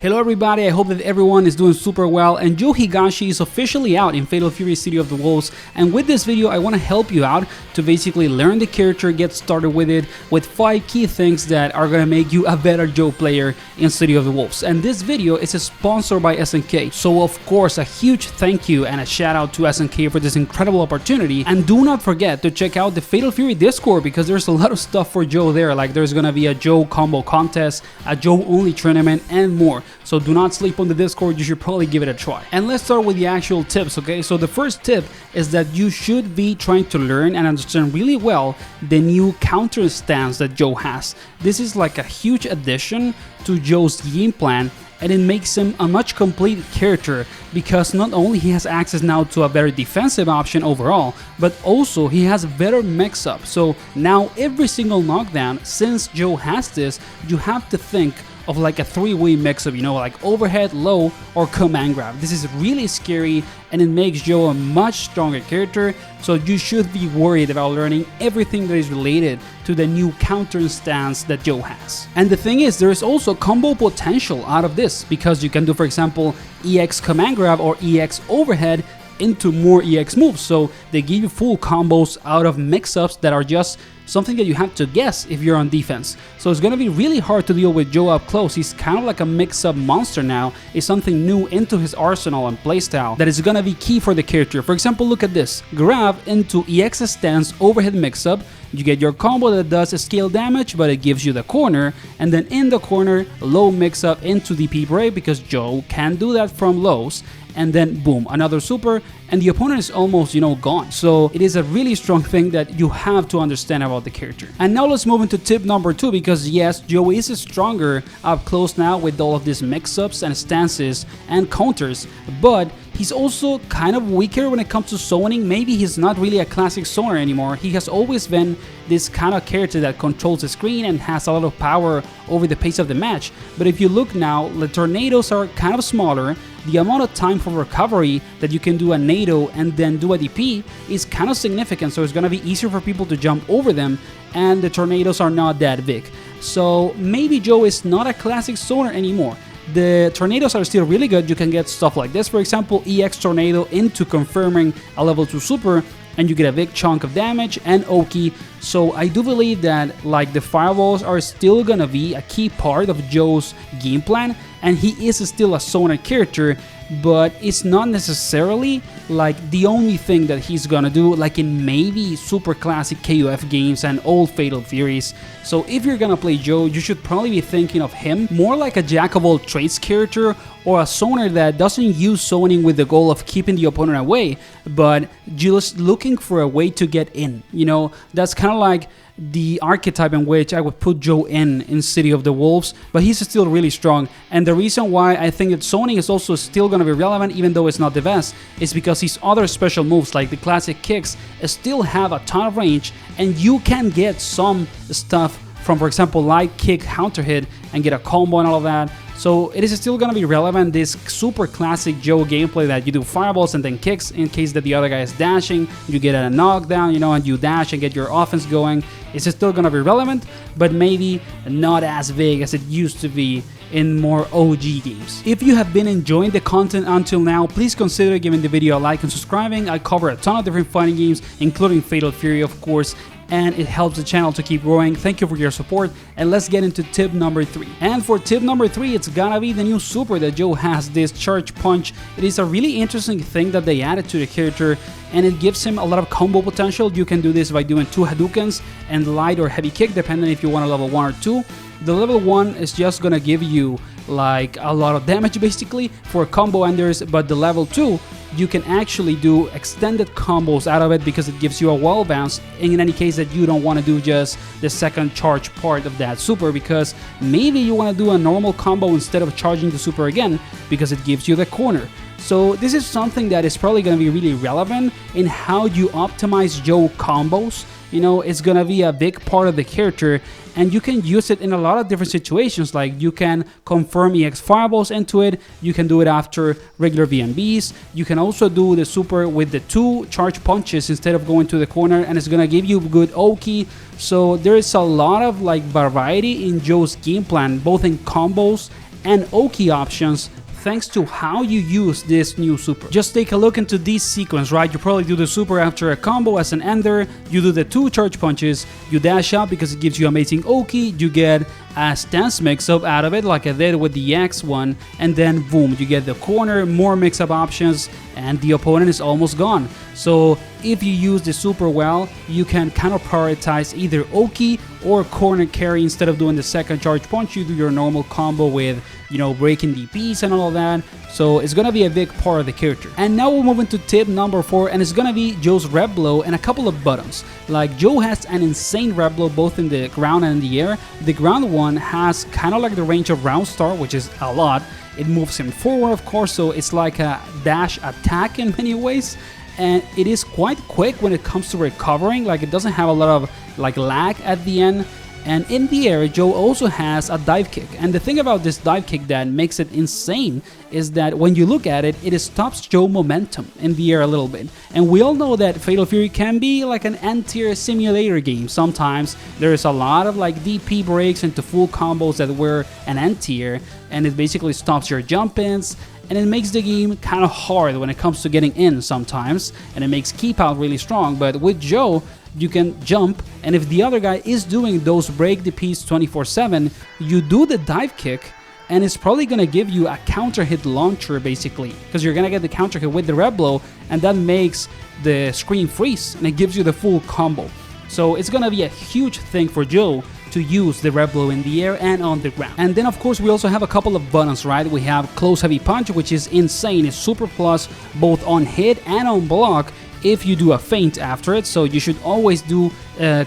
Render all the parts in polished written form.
Hello everybody, I hope that everyone is doing super well, and Joe Higashi is officially out in Fatal Fury City of the Wolves, and with this video I want to help you out to basically learn the character, get started with it, with 5 key things that are gonna make you a better Joe player in City of the Wolves. And this video is sponsored by SNK, so of course a huge thank you and a shout out to SNK for this incredible opportunity. And do not forget to check out the Fatal Fury Discord, because there's a lot of stuff for Joe there, like there's gonna be a Joe combo contest, a Joe only tournament, and more. So do not sleep on the Discord, you should probably give it a try. And let's start with the actual tips, okay? So the first tip is that you should be trying to learn and understand really well the new counter stance that Joe has. This is like a huge addition to Joe's game plan, and it makes him a much complete character, because not only he has access now to a very defensive option overall, but also he has better mix-up. So now every single knockdown, since Joe has this, you have to think of like a 3-way mix-up, you know, like overhead, low, or command grab. This is really scary, and it makes Joe a much stronger character, so you should be worried about learning everything that is related to the new counter stance that Joe has. And the thing is, there is also combo potential out of this, because you can do, for example, EX command grab or EX overhead into more EX moves, so they give you full combos out of mix-ups that are just something that you have to guess if you're on defense. So it's gonna be really hard to deal with Joe up close. He's kind of like a mix-up monster now. It's something new into his arsenal and playstyle that is gonna be key for the character. For example, look at this. Grab into EX stance overhead mix-up. You get your combo that does scale damage, but it gives you the corner, and then in the corner, low mix-up into DP break, because Joe can do that from lows, and then boom, another super, and the opponent is almost, you know, gone. So it is a really strong thing that you have to understand about the character. And now let's move into tip number 2, because yes, Joe is stronger up close now with all of these mix-ups and stances and counters, but he's also kind of weaker when it comes to zoning. Maybe he's not really a classic zoner anymore. He has always been this kind of character that controls the screen and has a lot of power over the pace of the match. But if you look now, the tornadoes are kind of smaller. The amount of time for recovery that you can do a NATO and then do a DP is kind of significant, so it's going to be easier for people to jump over them, and the tornadoes are not that big. So maybe Joe is not a classic zoner anymore. The tornadoes are still really good. You can get stuff like this, for example, EX tornado into confirming a level 2 super, and you get a big chunk of damage and Oki. So I do believe that like the fireballs are still gonna be a key part of Joe's game plan, and he is still a zoner character, but it's not necessarily like the only thing that he's gonna do, like in maybe super classic KOF games and old Fatal Furies. So if you're gonna play Joe, you should probably be thinking of him more like a jack of all trades character, or a zoner that doesn't use zoning with the goal of keeping the opponent away, but just looking for a way to get in. You know, that's kind of like the archetype in which I would put Joe in City of the Wolves, but he's still really strong. And the reason why I think that zoning is also still going to be relevant, even though it's not the best, is because his other special moves like the classic kicks still have a ton of range, and you can get some stuff from, for example, light kick counter hit and get a combo and all of that. So it is still going to be relevant, this super classic Joe gameplay that you do fireballs and then kicks in case that the other guy is dashing, you get a knockdown, you know, and you dash and get your offense going. It's still going to be relevant, but maybe not as big as it used to be in more OG games. If you have been enjoying the content until now, please consider giving the video a like and subscribing. I cover a ton of different fighting games, including Fatal Fury, of course, and it helps the channel to keep growing. Thank you for your support, and let's get into tip number 3. And for tip number 3, it's gonna be the new super that Joe has, this Charge Punch. It is a really interesting thing that they added to the character, and it gives him a lot of combo potential. You can do this by doing 2 Hadoukens and light or heavy kick, depending if you want a level 1 or 2. The level 1 is just gonna give you like a lot of damage basically for combo enders, but the level 2 you can actually do extended combos out of it, because it gives you a wall bounce in any case that you don't want to do just the second charge part of that super, because maybe you want to do a normal combo instead of charging the super again, because it gives you the corner. So this is something that is probably going to be really relevant in how you optimize Joe combos. You know, it's gonna be a big part of the character, and you can use it in a lot of different situations. Like you can confirm EX fireballs into it, you can do it after regular VNBs, you can also do the super with the 2 charge punches instead of going to the corner, and it's gonna give you good Oki. So there is a lot of like variety in Joe's game plan, both in combos and Oki options thanks to how you use this new super. Just take a look into this sequence, right? You probably do the super after a combo as an ender, you do the 2 charge punches, you dash out because it gives you amazing Oki, you get a stance mix-up out of it like I did with the X one, and then boom, you get the corner, more mix-up options, and the opponent is almost gone. So if you use the super well, you can kind of prioritize either Oki or corner carry. Instead of doing the second charge punch, you do your normal combo with, you know, breaking DPs and all of that. So it's gonna be a big part of the character. And now we'll move into tip number 4, and it's gonna be Joe's Rev Blow and a couple of buttons. Like, Joe has an insane Rev Blow both in the ground and in the air. The ground one has kind of like the range of Round Star, which is a lot. It moves him forward, of course, so it's like a dash attack in many ways. And it is quite quick when it comes to recovering. Like, it doesn't have a lot of like lag at the end. And in the air, Joe also has a dive kick. And the thing about this dive kick that makes it insane is that when you look at it, it stops Joe momentum in the air a little bit. And we all know that Fatal Fury can be like an end-tier simulator game. Sometimes there is a lot of like DP breaks into full combos that were an end-tier, and it basically stops your jump-ins. And it makes the game kind of hard when it comes to getting in sometimes, and it makes keep out really strong. But with Joe, you can jump, and if the other guy is doing those break DPs 24/7, you do the dive kick, and it's probably gonna give you a counter hit launcher basically, because you're gonna get the counter hit with the Rev Blow, and that makes the screen freeze, and it gives you the full combo. So it's gonna be a huge thing for Joe to use the Rev Blow in the air and on the ground. And then of course we also have a couple of buttons, right? We have Close Heavy Punch, which is insane. It's super plus both on hit and on block if you do a feint after it. So you should always do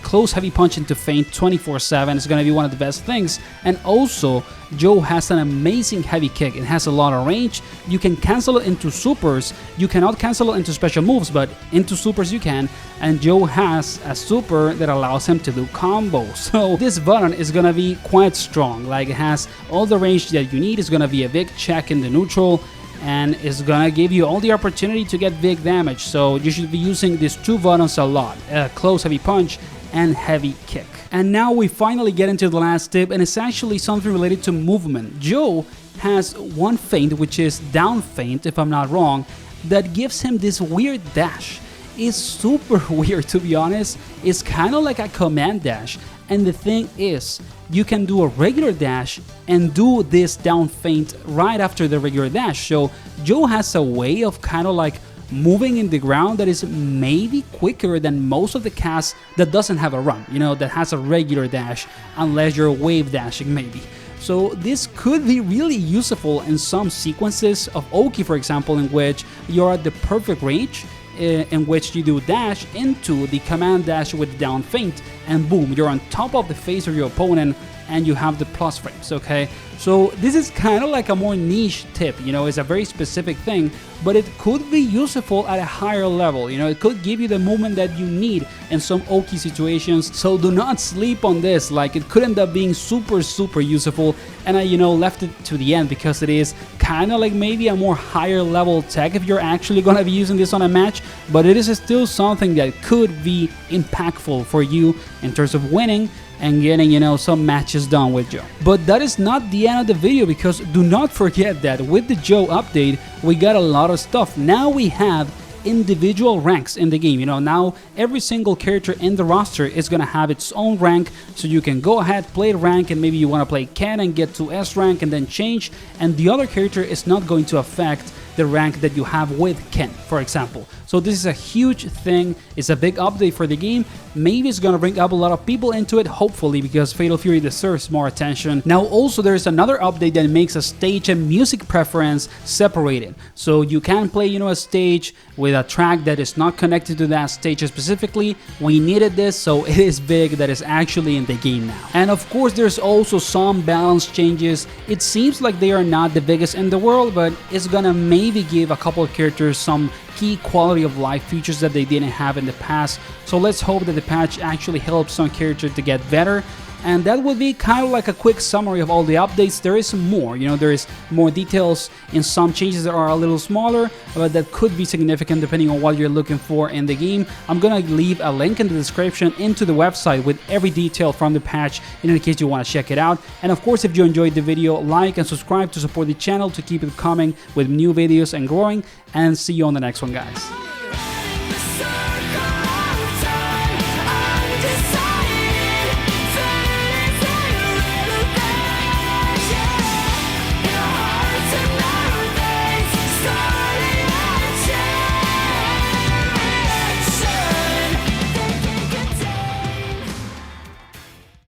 Close Heavy Punch into feint 24/7. It's going to be one of the best things. And also, Joe has an amazing heavy kick. It has a lot of range. You can cancel it into supers. You cannot cancel it into special moves, but into supers you can. And Joe has a super that allows him to do combos. So this button is going to be quite strong. Like, it has all the range that you need. It's going to be a big check in the neutral, and it's gonna give you all the opportunity to get big damage. So you should be using these 2 buttons a lot, Close Heavy Punch and Heavy Kick. And now we finally get into the last tip, and it's actually something related to movement. Joe has one feint, which is down feint if I'm not wrong, that gives him this weird dash. It's super weird, to be honest. It's kind of like a command dash. And the thing is, you can do a regular dash and do this down feint right after the regular dash. So Joe has a way of kind of like moving in the ground that is maybe quicker than most of the casts that doesn't have a run, you know, that has a regular dash, unless you're wave dashing maybe. So this could be really useful in some sequences of Oki, for example, in which you're at the perfect range, in which you do dash into the command dash with down feint, and boom, you're on top of the face of your opponent and you have the plus frames, okay? So this is kind of like a more niche tip, you know, it's a very specific thing, but it could be useful at a higher level, you know, it could give you the movement that you need in some Oki situations. So do not sleep on this. Like, it could end up being super useful, and I, you know, left it to the end because it is kind of like maybe a more higher level tech if you're actually gonna be using this on a match, but it is still something that could be impactful for you in terms of winning and getting, you know, some matches done with Joe. But that is not the end of the video, because do not forget that with the Joe update, we got a lot of stuff. Now we have individual ranks in the game. You know, now every single character in the roster is gonna have its own rank, so you can go ahead, play rank, and maybe you want to play Ken and get to S rank and then change, and the other character is not going to affect the rank that you have with Ken, for example. So this is a huge thing. It's a big update for the game. Maybe it's gonna bring up a lot of people into it, hopefully, because Fatal Fury deserves more attention. Now also there's another update that makes a stage and music preference separated. So you can play, you know, a stage with a track that is not connected to that stage specifically. We needed this, so it is big that is actually in the game now. And of course there's also some balance changes. It seems like they are not the biggest in the world, but it's gonna maybe give a couple of characters some key quality of life features that they didn't have in the past. So let's hope that the patch actually helps some characters to get better. And that would be kind of like a quick summary of all the updates. There is more, there is more details in some changes that are a little smaller, but that could be significant depending on what you're looking for in the game. I'm gonna leave a link in the description into the website with every detail from the patch in case you want to check it out. And of course, if you enjoyed the video, like and subscribe to support the channel to keep it coming with new videos and growing. And see you on the next one, guys.